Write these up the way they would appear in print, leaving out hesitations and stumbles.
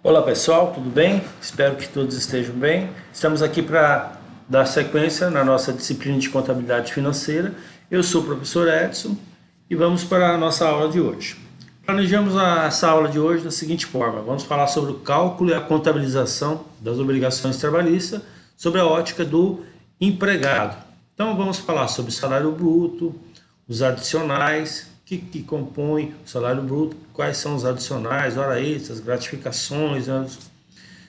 Olá pessoal, tudo bem? Espero que todos estejam bem. Estamos aqui para dar sequência na nossa disciplina de contabilidade financeira. Eu sou o professor Edson e vamos para a nossa aula de hoje. Planejamos essa aula de hoje da seguinte forma: vamos falar sobre o cálculo e a contabilização das obrigações trabalhistas sobre a ótica do empregado. Então vamos falar sobre o salário bruto, os adicionais, que compõe o salário bruto, quais são os adicionais, hora extras, gratificações, né?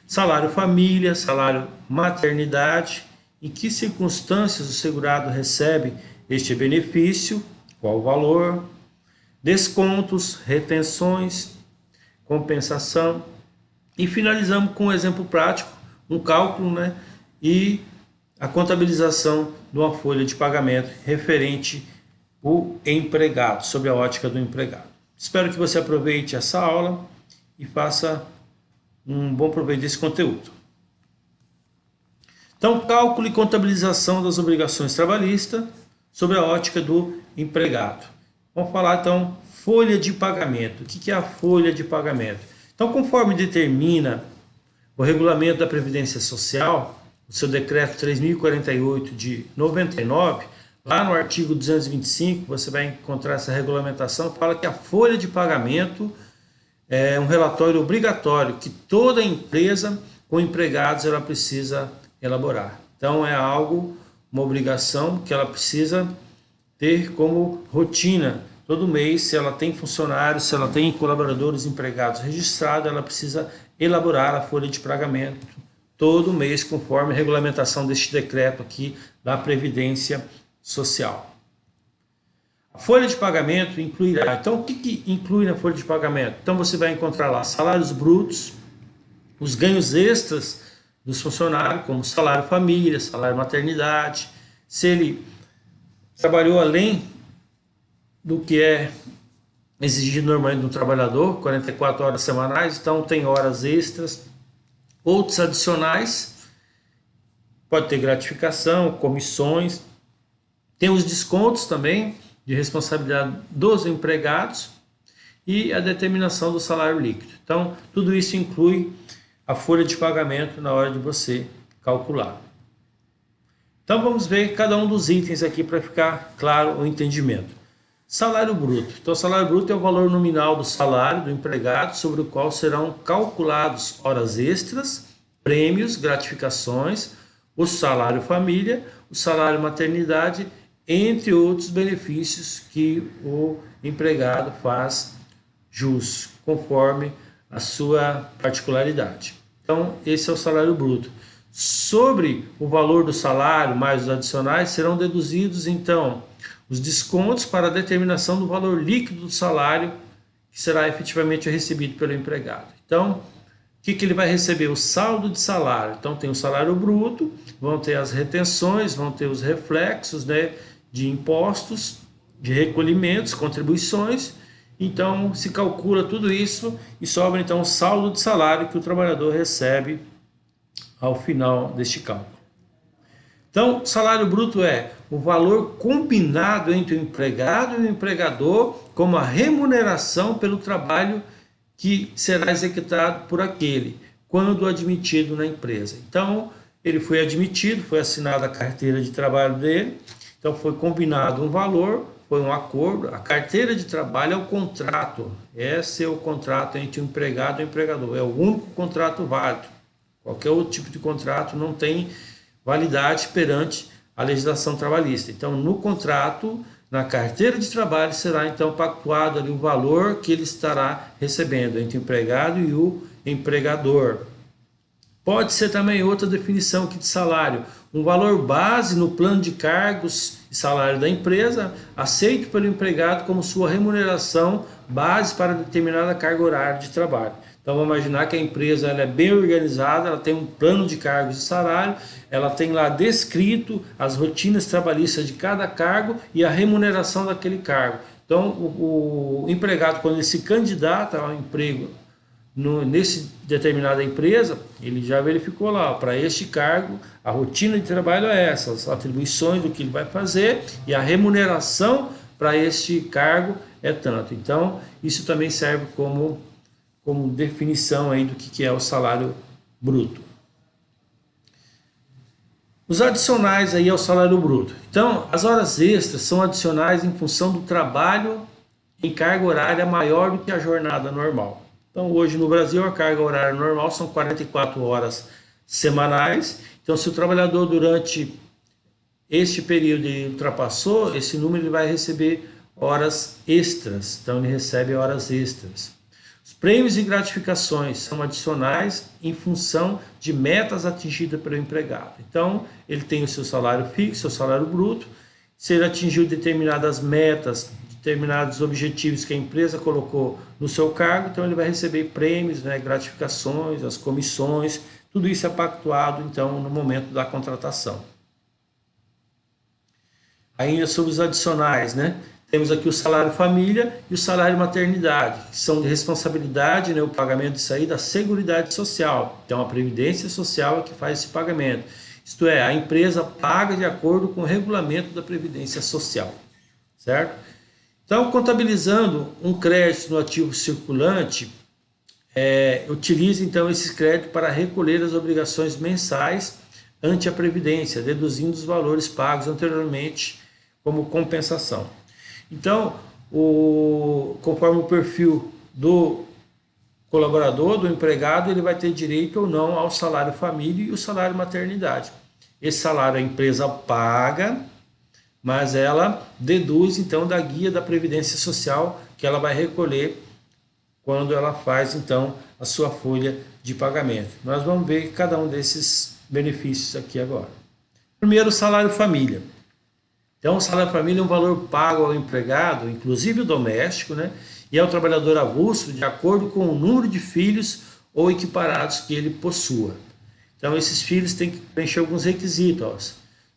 Salário família, salário maternidade, em que circunstâncias o segurado recebe este benefício, qual o valor, descontos, retenções, compensação, e finalizamos com um exemplo prático, um cálculo, né, e a contabilização de uma folha de pagamento referente o empregado, sob a ótica do empregado. Espero que você aproveite essa aula e faça um bom proveito desse conteúdo. Então, cálculo e contabilização das obrigações trabalhistas sob a ótica do empregado. Vamos falar então folha de pagamento. O que é a folha de pagamento? Então, conforme determina o regulamento da Previdência Social, o seu decreto 3048 de 99, lá no artigo 225, você vai encontrar essa regulamentação, fala que a folha de pagamento é um relatório obrigatório que toda empresa com empregados ela precisa elaborar. Então é algo, uma obrigação que ela precisa ter como rotina. Todo mês, se ela tem funcionários, se ela tem colaboradores empregados registrados, ela precisa elaborar a folha de pagamento todo mês, conforme a regulamentação deste decreto aqui da Previdência Social. A folha de pagamento incluirá, então o que inclui na folha de pagamento? Então você vai encontrar lá salários brutos, os ganhos extras dos funcionários, como salário família, salário maternidade, se ele trabalhou além do que é exigido normalmente do trabalhador, 44 horas semanais, então tem horas extras, outros adicionais, pode ter gratificação, comissões. Tem os descontos também de responsabilidade dos empregados e a determinação do salário líquido. Então, tudo isso inclui a folha de pagamento na hora de você calcular. Então, vamos ver cada um dos itens aqui para ficar claro o entendimento. Salário bruto. Então, o salário bruto é o valor nominal do salário do empregado sobre o qual serão calculados horas extras, prêmios, gratificações, o salário família, o salário maternidade, entre outros benefícios que o empregado faz jus, conforme a sua particularidade. Então, esse é o salário bruto. Sobre o valor do salário mais os adicionais, serão deduzidos, então, os descontos para a determinação do valor líquido do salário que será efetivamente recebido pelo empregado. Então, o que ele vai receber? O saldo de salário. Então, tem o salário bruto, vão ter as retenções, vão ter os reflexos, né, de impostos, de recolhimentos, contribuições. Então, se calcula tudo isso e sobra, então, o saldo de salário que o trabalhador recebe ao final deste cálculo. Então, salário bruto é o valor combinado entre o empregado e o empregador como a remuneração pelo trabalho que será executado por aquele, quando admitido na empresa. Então, ele foi admitido, foi assinada a carteira de trabalho dele, então foi combinado um valor, foi um acordo. A carteira de trabalho é o contrato, esse é o contrato entre o empregado e o empregador, é o único contrato válido. Qualquer outro tipo de contrato não tem validade perante a legislação trabalhista. Então, no contrato, na carteira de trabalho, será então pactuado ali o valor que ele estará recebendo entre o empregado e o empregador. Pode ser também outra definição aqui de salário, um valor base no plano de cargos e salário da empresa, aceito pelo empregado como sua remuneração base para determinada carga horária de trabalho. Então, vamos imaginar que a empresa ela é bem organizada, ela tem um plano de cargos e salário, ela tem lá descrito as rotinas trabalhistas de cada cargo e a remuneração daquele cargo. Então, o empregado, quando ele se candidata ao emprego nesse determinada empresa, ele já verificou lá, para este cargo, a rotina de trabalho é essa, as atribuições do que ele vai fazer e a remuneração para este cargo é tanto. Então, isso também serve como como definição aí do que é o salário bruto. Os adicionais aí ao salário bruto. Então, as horas extras são adicionais em função do trabalho em carga horária maior do que a jornada normal. Então, hoje no Brasil, a carga horária normal são 44 horas semanais. Então, se o trabalhador durante este período ele ultrapassou esse número, ele vai receber horas extras. Então, ele recebe horas extras. Os prêmios e gratificações são adicionais em função de metas atingidas pelo empregado. Então, ele tem o seu salário fixo, seu salário bruto. Se ele atingiu determinadas metas, determinados objetivos que a empresa colocou no seu cargo, então ele vai receber prêmios, né, gratificações, as comissões, tudo isso é pactuado, então, no momento da contratação. Ainda sobre os adicionais, né? Temos aqui o salário família e o salário maternidade, que são de responsabilidade, né, o pagamento disso aí da Seguridade Social. Então, a Previdência Social é que faz esse pagamento. Isto é, a empresa paga de acordo com o regulamento da Previdência Social, certo? Então, contabilizando um crédito no ativo circulante, utiliza então esse crédito para recolher as obrigações mensais ante a Previdência, deduzindo os valores pagos anteriormente como compensação. Então, conforme o perfil do colaborador, do empregado, ele vai ter direito ou não ao salário família e o salário maternidade. Esse salário a empresa paga, mas ela deduz então da guia da Previdência Social que ela vai recolher quando ela faz então a sua folha de pagamento. Nós vamos ver cada um desses benefícios aqui agora. Primeiro, o salário família. Então, o salário família é um valor pago ao empregado, inclusive o doméstico, né? E ao trabalhador avulso, de acordo com o número de filhos ou equiparados que ele possua. Então, esses filhos têm que preencher alguns requisitos.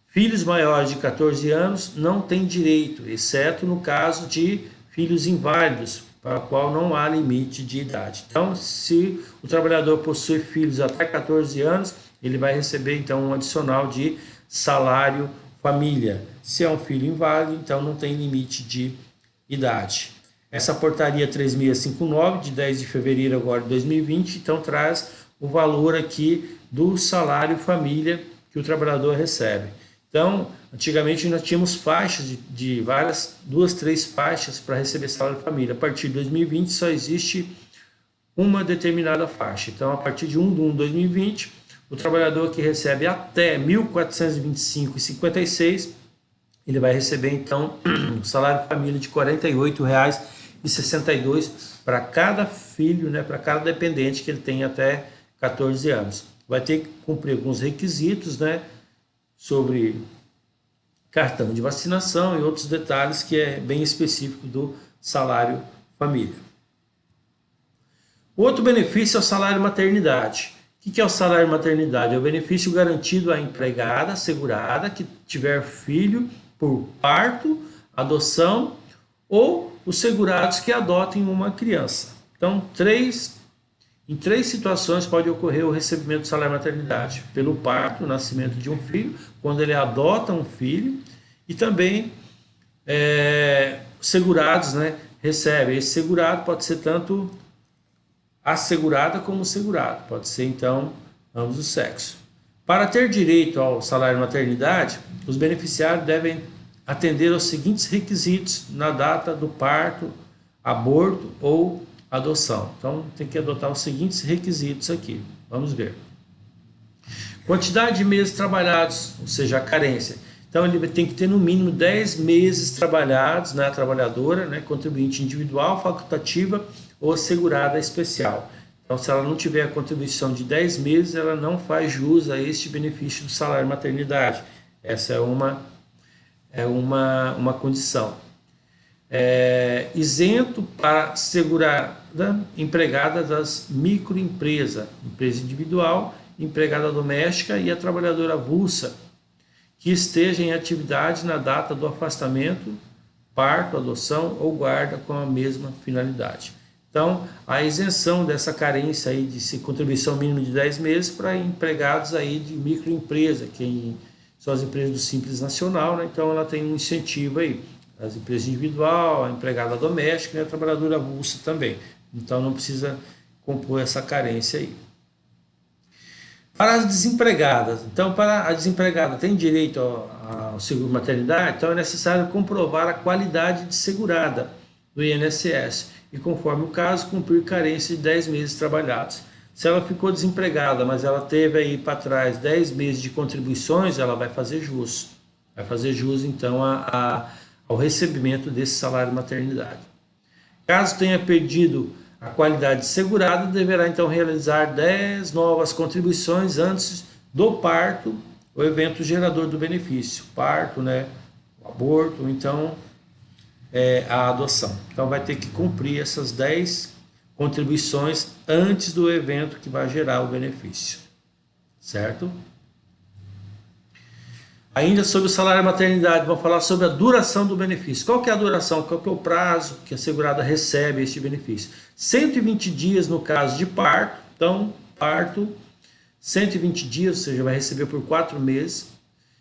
Filhos maiores de 14 anos não têm direito, exceto no caso de filhos inválidos, para o qual não há limite de idade. Então, se o trabalhador possui filhos até 14 anos, ele vai receber, então, um adicional de salário família. Se é um filho inválido, então não tem limite de idade. Essa portaria 3659, de 10 de fevereiro agora de 2020, então traz o valor aqui do salário família que o trabalhador recebe. Então, antigamente nós tínhamos faixas de várias, 2, 3 faixas para receber salário família. A partir de 2020 só existe uma determinada faixa. Então, a partir de 1/1/2020, o trabalhador que recebe até R$ 1.425,56, ele vai receber, então, um salário família de R$ 48,62 para cada filho, né, para cada dependente que ele tem até 14 anos. Vai ter que cumprir alguns requisitos, né, sobre cartão de vacinação e outros detalhes que é bem específico do salário família. Outro benefício é o salário maternidade. O que é o salário maternidade? É o benefício garantido à empregada segurada que tiver filho por parto, adoção ou os segurados que adotem uma criança. Então, em três situações pode ocorrer o recebimento do salário maternidade: pelo parto, o nascimento de um filho, quando ele adota um filho, e também segurados, né, recebem. Esse segurado pode ser tanto assegurada como segurado, pode ser então ambos os sexos. Para ter direito ao salário maternidade, os beneficiários devem atender aos seguintes requisitos na data do parto, aborto ou adoção. Então tem que adotar os seguintes requisitos aqui. Vamos ver. Quantidade de meses trabalhados, ou seja, a carência. Então ele tem que ter no mínimo 10 meses trabalhados na trabalhadora, né, contribuinte individual, facultativa ou segurada especial. Então, se ela não tiver a contribuição de 10 meses, ela não faz jus a este benefício do salário maternidade. Essa é uma condição. Isento para segurada empregada das microempresas, empresa individual, empregada doméstica e a trabalhadora avulsa, que esteja em atividade na data do afastamento, parto, adoção ou guarda com a mesma finalidade. Então, a isenção dessa carência aí de contribuição mínima de 10 meses para empregados aí de microempresa, que são as empresas do Simples Nacional, né? Então ela tem um incentivo aí, as empresas individual, a empregada doméstica e a trabalhadora avulsa também. Então não precisa compor essa carência aí. Para as desempregadas, então, para a desempregada tem direito ao seguro maternidade, então é necessário comprovar a qualidade de segurada do INSS e, conforme o caso, cumprir carência de 10 meses trabalhados. Se ela ficou desempregada, mas ela teve aí para trás 10 meses de contribuições, ela vai fazer jus. Vai fazer jus, então, ao recebimento desse salário maternidade. Caso tenha perdido a qualidade segurada, deverá então realizar 10 novas contribuições antes do parto, o evento gerador do benefício. Parto, né, o aborto, então a adoção. Então vai ter que cumprir essas 10 contribuições antes do evento que vai gerar o benefício. Certo? Ainda sobre o salário maternidade, vamos falar sobre a duração do benefício. Qual que é a duração? Qual que é o prazo que a segurada recebe este benefício? 120 dias no caso de parto. Então, parto, 120 dias, ou seja, vai receber por 4 meses.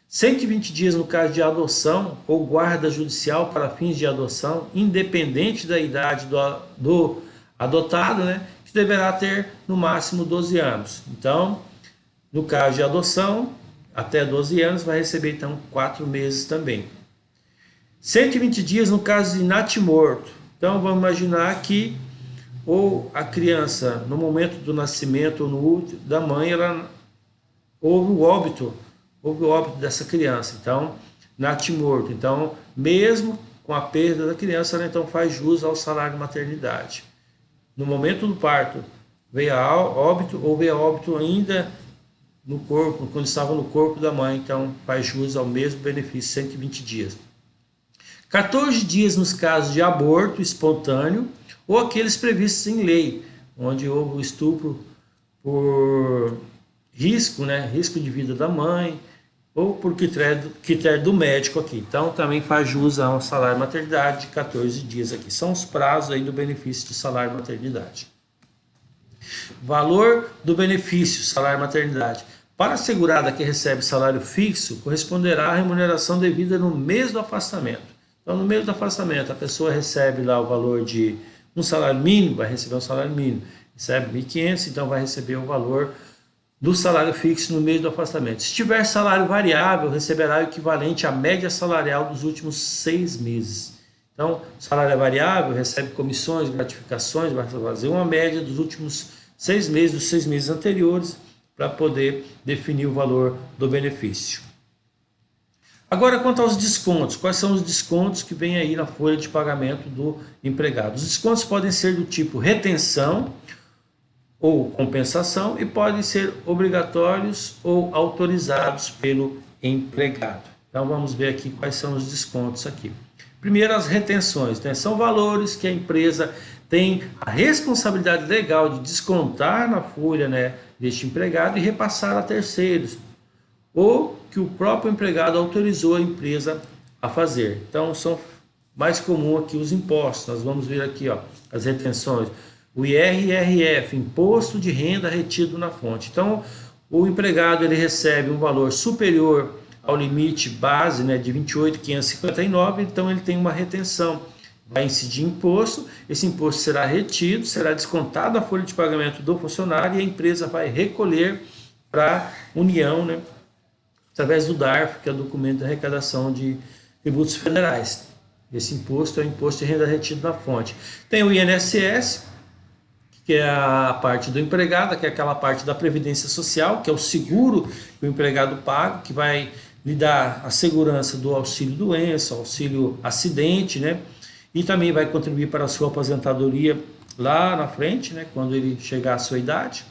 120 dias no caso de adoção ou guarda judicial para fins de adoção, independente da idade do adotado, né, que deverá ter no máximo 12 anos. Então, no caso de adoção, até 12 anos, vai receber então 4 meses também. 120 dias no caso de natimorto. Então vamos imaginar que ou a criança, no momento do nascimento ou no útero da mãe, houve o óbito dessa criança. Então, natimorto. Então, mesmo com a perda da criança, ela então faz jus ao salário de maternidade. No momento do parto, veio a óbito ou veio a óbito ainda no corpo, quando estava no corpo da mãe, então faz jus ao mesmo benefício, 120 dias. 14 dias nos casos de aborto espontâneo ou aqueles previstos em lei, onde houve o estupro por risco, né, risco de vida da mãe, ou por critério do médico aqui. Então também faz jus a um salário maternidade de 14 dias aqui. São os prazos aí do benefício do salário maternidade. Valor do benefício, salário maternidade. Para a segurada que recebe salário fixo, corresponderá à remuneração devida no mês do afastamento. Então, no mês do afastamento, a pessoa recebe lá o valor de um salário mínimo, vai receber um salário mínimo. Recebe 1.500, então vai receber o valor do salário fixo no mês do afastamento. Se tiver salário variável, receberá o equivalente à média salarial dos últimos 6 meses. Então, salário é variável, recebe comissões, gratificações, vai fazer uma média dos últimos 6 meses, dos 6 meses anteriores, para poder definir o valor do benefício. Agora, quanto aos descontos, quais são os descontos que vem aí na folha de pagamento do empregado? Os descontos podem ser do tipo retenção ou compensação e podem ser obrigatórios ou autorizados pelo empregado. Então, vamos ver aqui quais são os descontos aqui. Primeiro, as retenções, né? São valores que a empresa tem a responsabilidade legal de descontar na folha, né, deste empregado e repassar a terceiros, ou que o próprio empregado autorizou a empresa a fazer. Então, são mais comum aqui os impostos. Nós vamos ver aqui, ó, as retenções. O IR-IRF, Imposto de Renda Retido na fonte. Então, o empregado ele recebe um valor superior ao limite base, né, de 28.559, então ele tem uma retenção. Vai incidir imposto, esse imposto será retido, será descontado da folha de pagamento do funcionário e a empresa vai recolher para a União, né, através do DARF, que é o documento de arrecadação de tributos federais. Esse imposto é o imposto de renda retido na fonte. Tem o INSS, que é a parte do empregado, que é aquela parte da Previdência Social, que é o seguro que o empregado paga, que vai lhe dar a segurança do auxílio doença, auxílio acidente, né? E também vai contribuir para a sua aposentadoria lá na frente, né, quando ele chegar à sua idade.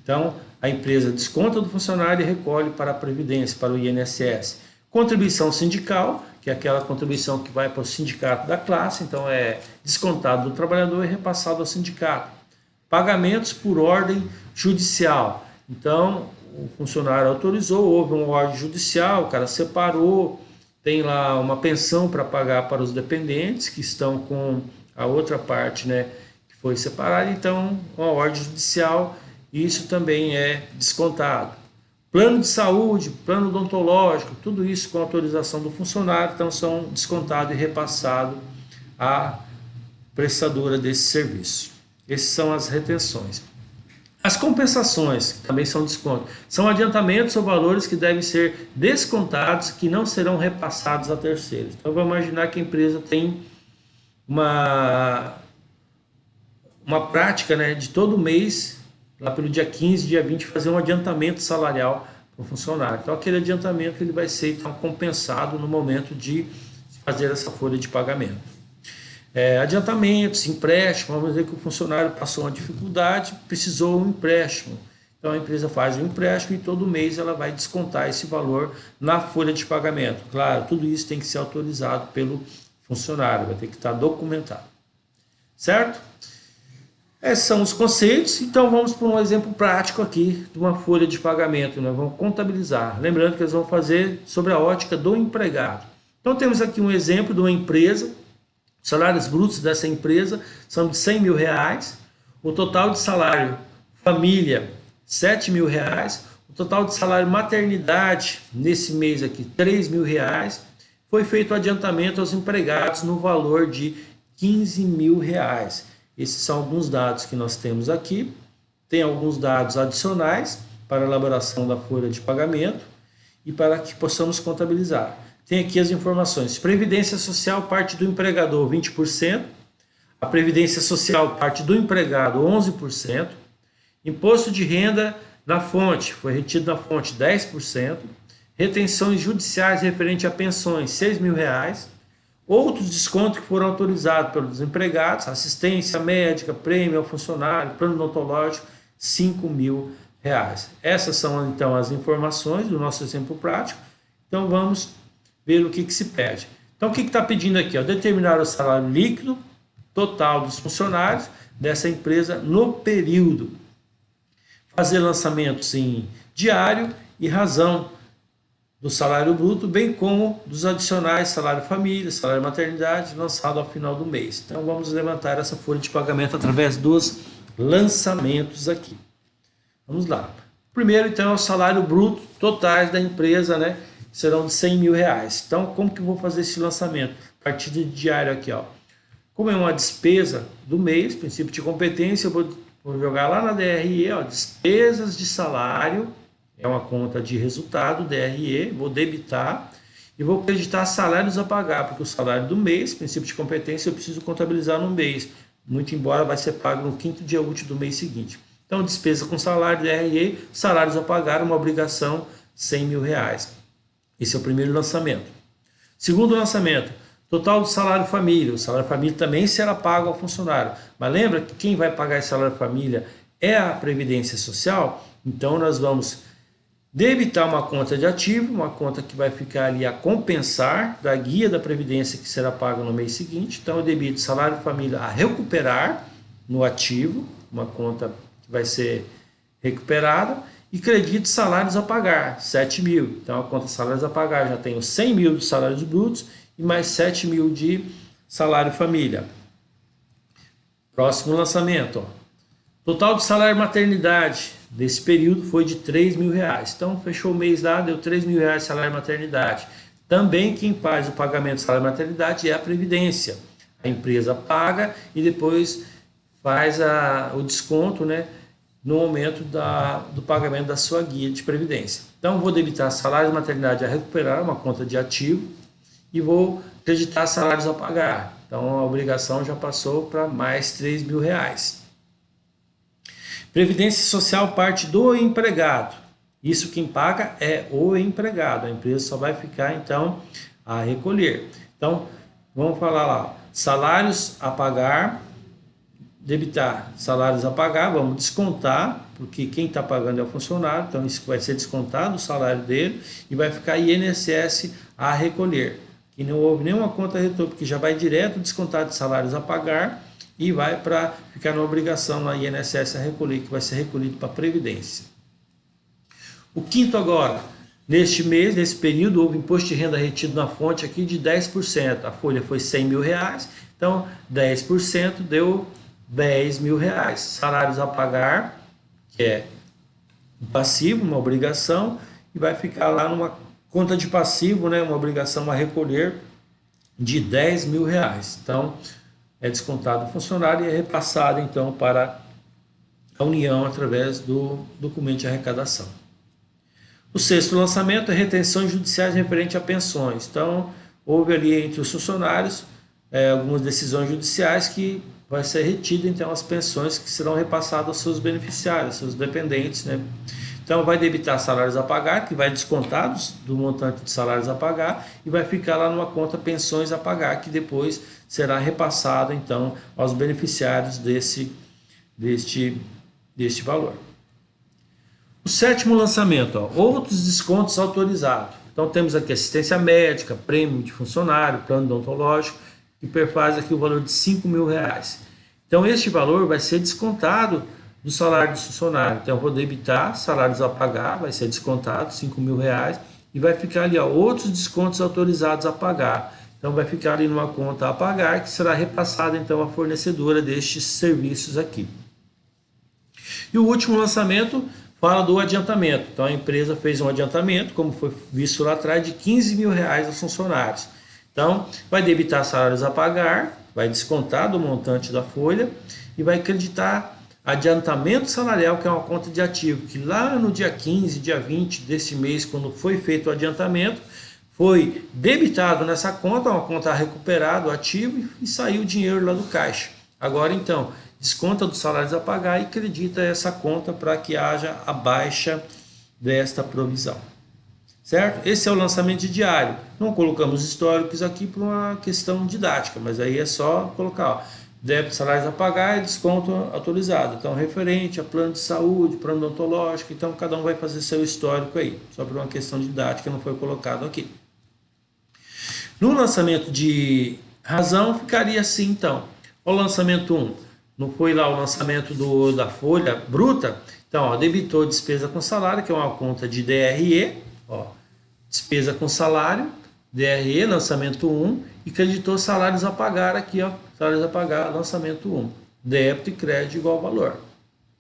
Então, a empresa desconta do funcionário e recolhe para a Previdência, para o INSS. Contribuição sindical, que é aquela contribuição que vai para o sindicato da classe, então é descontado do trabalhador e repassado ao sindicato. Pagamentos por ordem judicial. Então, o funcionário autorizou, houve uma ordem judicial, o cara separou, tem lá uma pensão para pagar para os dependentes que estão com a outra parte, né, que foi separada, então uma ordem judicial, isso também é descontado. Plano de saúde, plano odontológico, tudo isso com autorização do funcionário, então são descontados e repassados à prestadora desse serviço. Essas são as retenções. As compensações, que também são descontos, são adiantamentos ou valores que devem ser descontados, que não serão repassados a terceiros. Então, vamos imaginar que a empresa tem uma prática, né, de todo mês, lá pelo dia 15, dia 20, fazer um adiantamento salarial para o funcionário. Então, aquele adiantamento ele vai ser então, compensado no momento de fazer essa folha de pagamento. Adiantamentos, empréstimos, vamos dizer que o funcionário passou uma dificuldade, precisou de um empréstimo. Então a empresa faz um empréstimo e todo mês ela vai descontar esse valor na folha de pagamento. Claro, tudo isso tem que ser autorizado pelo funcionário, vai ter que estar documentado. Certo? Esses são os conceitos, então vamos para um exemplo prático aqui de uma folha de pagamento, nós vamos contabilizar. Lembrando que eles vão fazer sobre a ótica do empregado. Então temos aqui um exemplo de uma empresa. Os salários brutos dessa empresa são de R$100 mil, o total de salário família R$7 mil, o total de salário maternidade nesse mês aqui R$3 mil, foi feito o adiantamento aos empregados no valor de R$15 mil. Esses são alguns dados que nós temos aqui, tem alguns dados adicionais para a elaboração da folha de pagamento e para que possamos contabilizar. Tem aqui as informações. Previdência Social parte do empregador 20%, a Previdência Social parte do empregado 11%, Imposto de Renda na fonte, foi retido na fonte 10%, retenções judiciais referente a pensões R$6 mil, outros descontos que foram autorizados pelos empregados, assistência médica, prêmio ao funcionário, plano odontológico R$5 mil. Essas são então as informações do nosso exemplo prático. Então vamos ver o que se pede. Então, o que está pedindo aqui? Determinar o salário líquido total dos funcionários dessa empresa no período. Fazer lançamentos em diário e razão do salário bruto, bem como dos adicionais salário família, salário maternidade, lançado ao final do mês. Então, vamos levantar essa folha de pagamento através dos lançamentos aqui. Vamos lá. Primeiro, então, é o salário bruto totais da empresa, né? Serão de R$100 mil. Então, como que eu vou fazer esse lançamento? Partida de diário aqui, ó. Como é uma despesa do mês, princípio de competência, eu vou jogar lá na DRE, ó, despesas de salário, é uma conta de resultado, DRE, vou debitar e vou acreditar salários a pagar, porque o salário do mês, princípio de competência, eu preciso contabilizar no mês, muito embora vai ser pago no 5º dia útil do mês seguinte. Então, despesa com salário, DRE, salários a pagar, uma obrigação, R$100 mil. Esse é o primeiro lançamento. Segundo lançamento, total do salário família. O salário família também será pago ao funcionário. Mas lembra que quem vai pagar esse salário família é a Previdência Social? Então nós vamos debitar uma conta de ativo, uma conta que vai ficar ali a compensar da guia da Previdência que será paga no mês seguinte. Então eu debito salário família a recuperar no ativo, uma conta que vai ser recuperada. E credito salários a pagar, 7 mil. Então, a conta salários a pagar já tem os 100 mil de salários brutos e mais 7 mil de salário família. Próximo lançamento. Ó. Total de salário maternidade desse período foi de R$3 mil. Então, fechou o mês lá, deu R$3 mil de salário maternidade. Também quem faz o pagamento do salário maternidade é a Previdência. A empresa paga e depois faz o desconto, né? No momento do pagamento da sua guia de previdência. Então, vou debitar salários de maternidade a recuperar, uma conta de ativo, e vou acreditar salários a pagar. Então, a obrigação já passou para mais R$3 mil. Previdência Social parte do empregado. Isso quem paga é o empregado. A empresa só vai ficar, então, a recolher. Então, vamos falar lá. Salários a pagar, debitar salários a pagar, vamos descontar, porque quem está pagando é o funcionário, então isso vai ser descontado o salário dele e vai ficar INSS a recolher. E não houve nenhuma conta retorno, porque já vai direto descontado de salários a pagar e vai para ficar na obrigação na INSS a recolher, que vai ser recolhido para a Previdência. O quinto agora, neste mês, nesse período, houve imposto de renda retido na fonte aqui de 10%. A folha foi R$100 mil, então 10% deu R$10 mil. Salários a pagar, que é um passivo, uma obrigação, e vai ficar lá numa conta de passivo, né, uma obrigação a recolher de R$10 mil. Então, é descontado do funcionário e é repassado então para a União através do documento de arrecadação. O sexto lançamento é retenções judiciais referente a pensões. Então, houve ali entre os funcionários algumas decisões judiciais que vai ser retido então as pensões que serão repassadas aos seus beneficiários, seus dependentes, né? Então vai debitar salários a pagar, que vai descontados do montante de salários a pagar e vai ficar lá numa conta pensões a pagar, que depois será repassado então aos beneficiários deste valor. O sétimo lançamento, outros descontos autorizados. Então temos aqui assistência médica, prêmio de funcionário, plano odontológico, que perfaz aqui o valor de R$5.000. Então este valor vai ser descontado do salário do funcionário. Então eu vou debitar salários a pagar, vai ser descontado R$5.000 e vai ficar ali outros descontos autorizados a pagar. Então vai ficar ali numa conta a pagar que será repassada então à fornecedora destes serviços aqui. E o último lançamento fala do adiantamento. Então a empresa fez um adiantamento, como foi visto lá atrás, de R$15.000 aos funcionários. Então vai debitar salários a pagar, vai descontar do montante da folha e vai creditar adiantamento salarial, que é uma conta de ativo, que lá no dia 15, dia 20 desse mês, quando foi feito o adiantamento, foi debitado nessa conta, uma conta recuperada, o ativo, e saiu o dinheiro lá do caixa. Agora então, desconta dos salários a pagar e acredita essa conta para que haja a baixa desta provisão. Certo? Esse é o lançamento de diário. Não colocamos históricos aqui por uma questão didática, mas aí é só colocar débito, salários a pagar e desconto autorizado. Então, referente a plano de saúde, plano odontológico, então cada um vai fazer seu histórico aí. Só por uma questão didática não foi colocado aqui. No lançamento de razão, ficaria assim então. O lançamento 1, não foi lá o lançamento da folha bruta? Então, debitou despesa com salário, que é uma conta de DRE, despesa com salário, DRE, lançamento 1, e creditou salários a pagar aqui, salários a pagar, lançamento 1, débito e crédito igual valor,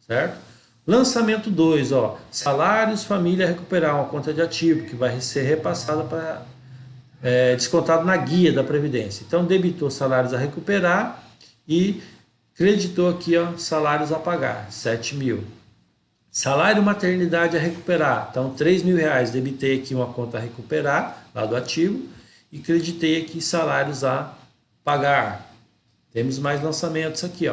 certo? Lançamento 2, salários, família recuperar, uma conta de ativo, que vai ser repassada para descontado na guia da Previdência. Então, debitou salários a recuperar e creditou aqui, salários a pagar, R$7.000. Salário maternidade a recuperar, então R$3.000, debitei aqui uma conta a recuperar, lá do ativo, e creditei aqui salários a pagar. Temos mais lançamentos aqui,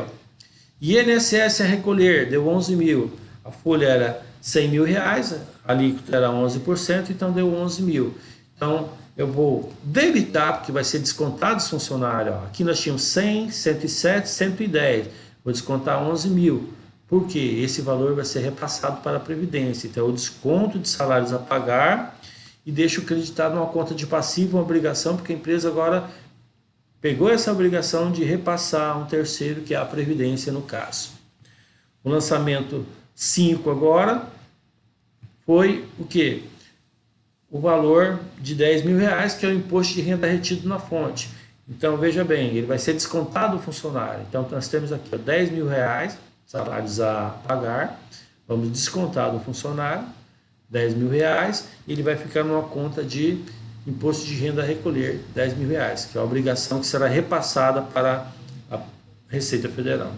INSS a recolher, deu 11.000, a folha era R$100.000, a alíquota era 11%, então deu 11.000. Então eu vou debitar, porque vai ser descontado os funcionários, aqui nós tínhamos 100, 107, 110, vou descontar 11.000. Porque esse valor vai ser repassado para a Previdência. Então, o desconto de salários a pagar e deixo creditado numa conta de passivo, uma obrigação, porque a empresa agora pegou essa obrigação de repassar a um terceiro, que é a Previdência no caso. O lançamento 5 agora foi o quê? O valor de R$10.000, que é o imposto de renda retido na fonte. Então, veja bem, ele vai ser descontado do funcionário. Então, nós temos aqui R$10.000, salários a pagar, vamos descontar do funcionário, R$10.000, e ele vai ficar numa conta de imposto de renda a recolher, R$10.000, que é a obrigação que será repassada para a Receita Federal.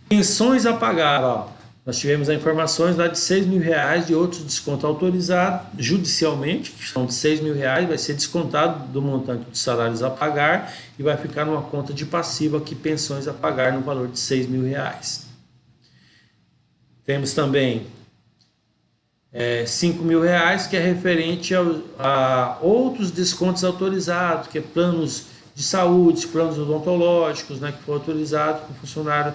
Pensões a pagar, nós tivemos as informações lá de R$6.000 de outros desconto autorizado judicialmente, que são de R$6.000, vai ser descontado do montante de salários a pagar e vai ficar numa conta de passivo aqui, pensões a pagar no valor de R$6.000. Temos também R$5.000, que é referente a outros descontos autorizados, que é planos de saúde, planos odontológicos, que foi autorizado com o funcionário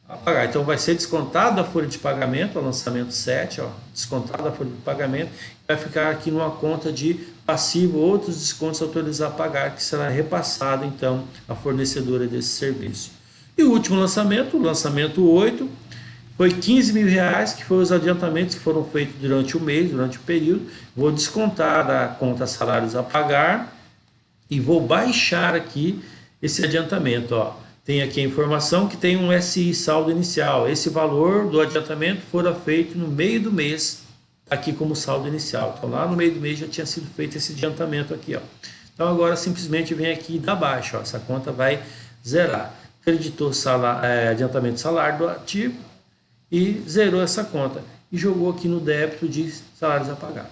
a pagar. Então vai ser descontado da folha de pagamento, o lançamento 7, descontado da folha de pagamento, vai ficar aqui numa conta de passivo, outros descontos autorizados a pagar, que será repassado então à fornecedora desse serviço. E o último lançamento, o lançamento 8, foi R$15.000, que foram os adiantamentos que foram feitos durante o mês, durante o período. Vou descontar da conta salários a pagar e vou baixar aqui esse adiantamento, Tem aqui a informação que tem um SI, saldo inicial. Esse valor do adiantamento fora feito no meio do mês, aqui como saldo inicial. Então lá no meio do mês já tinha sido feito esse adiantamento aqui, Então agora simplesmente vem aqui e dá baixa, Essa conta vai zerar. Creditou adiantamento de salário do ativo e zerou essa conta. E jogou aqui no débito de salários a pagar.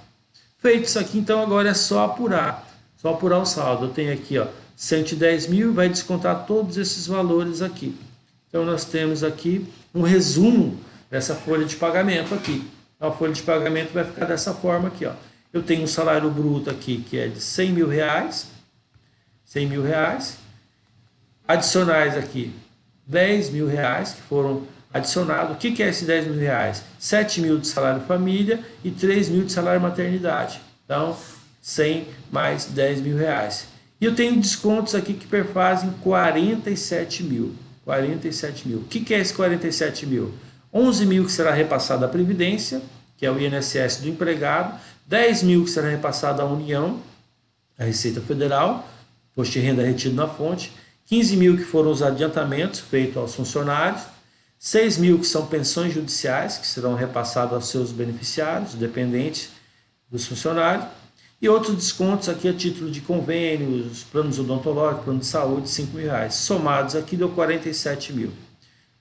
Feito isso aqui, então agora é só apurar o saldo. Eu tenho aqui, ó, 110 mil, vai descontar todos esses valores aqui. Então nós temos aqui um resumo dessa folha de pagamento aqui. A folha de pagamento vai ficar dessa forma aqui, ó. Eu tenho um salário bruto aqui que é de 100 mil reais. 100 mil reais. Adicionais aqui, 10 mil reais que foram adicionados. O que é esse 10 mil reais? 7 mil de salário família e 3 mil de salário maternidade. Então, 100 mais 10 mil reais. E eu tenho descontos aqui que perfazem 47 mil. 47 mil. O que é esse 47 mil? 11 mil que será repassado à Previdência, que é o INSS do empregado. 10 mil que será repassado à União, a Receita Federal, imposto de renda retido na fonte. 15 mil que foram os adiantamentos feitos aos funcionários. 6 mil que são pensões judiciais, que serão repassadas aos seus beneficiários, dependentes dos funcionários. E outros descontos aqui a título de convênios, planos odontológicos, plano de saúde, 5 mil reais. Somados aqui deu 47 mil.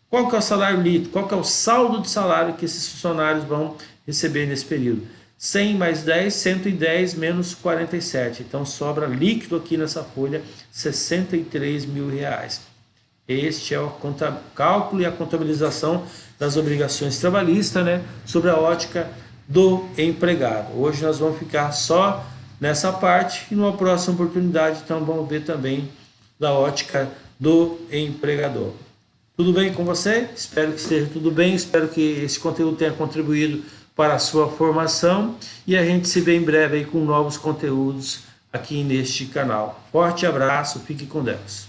Qual que é o salário líquido? Qual que é o saldo de salário que esses funcionários vão receber nesse período? 100 mais 10, 110 menos 47. Então sobra líquido aqui nessa folha 63 mil reais. Este é o cálculo e a contabilização das obrigações trabalhistas, né, sobre a ótica do empregado. Hoje nós vamos ficar só nessa parte e numa próxima oportunidade então vamos ver também da ótica do empregador. Tudo bem com você? Espero que esteja tudo bem, espero que esse conteúdo tenha contribuído para a sua formação e a gente se vê em breve aí com novos conteúdos aqui neste canal. Forte abraço, fique com Deus.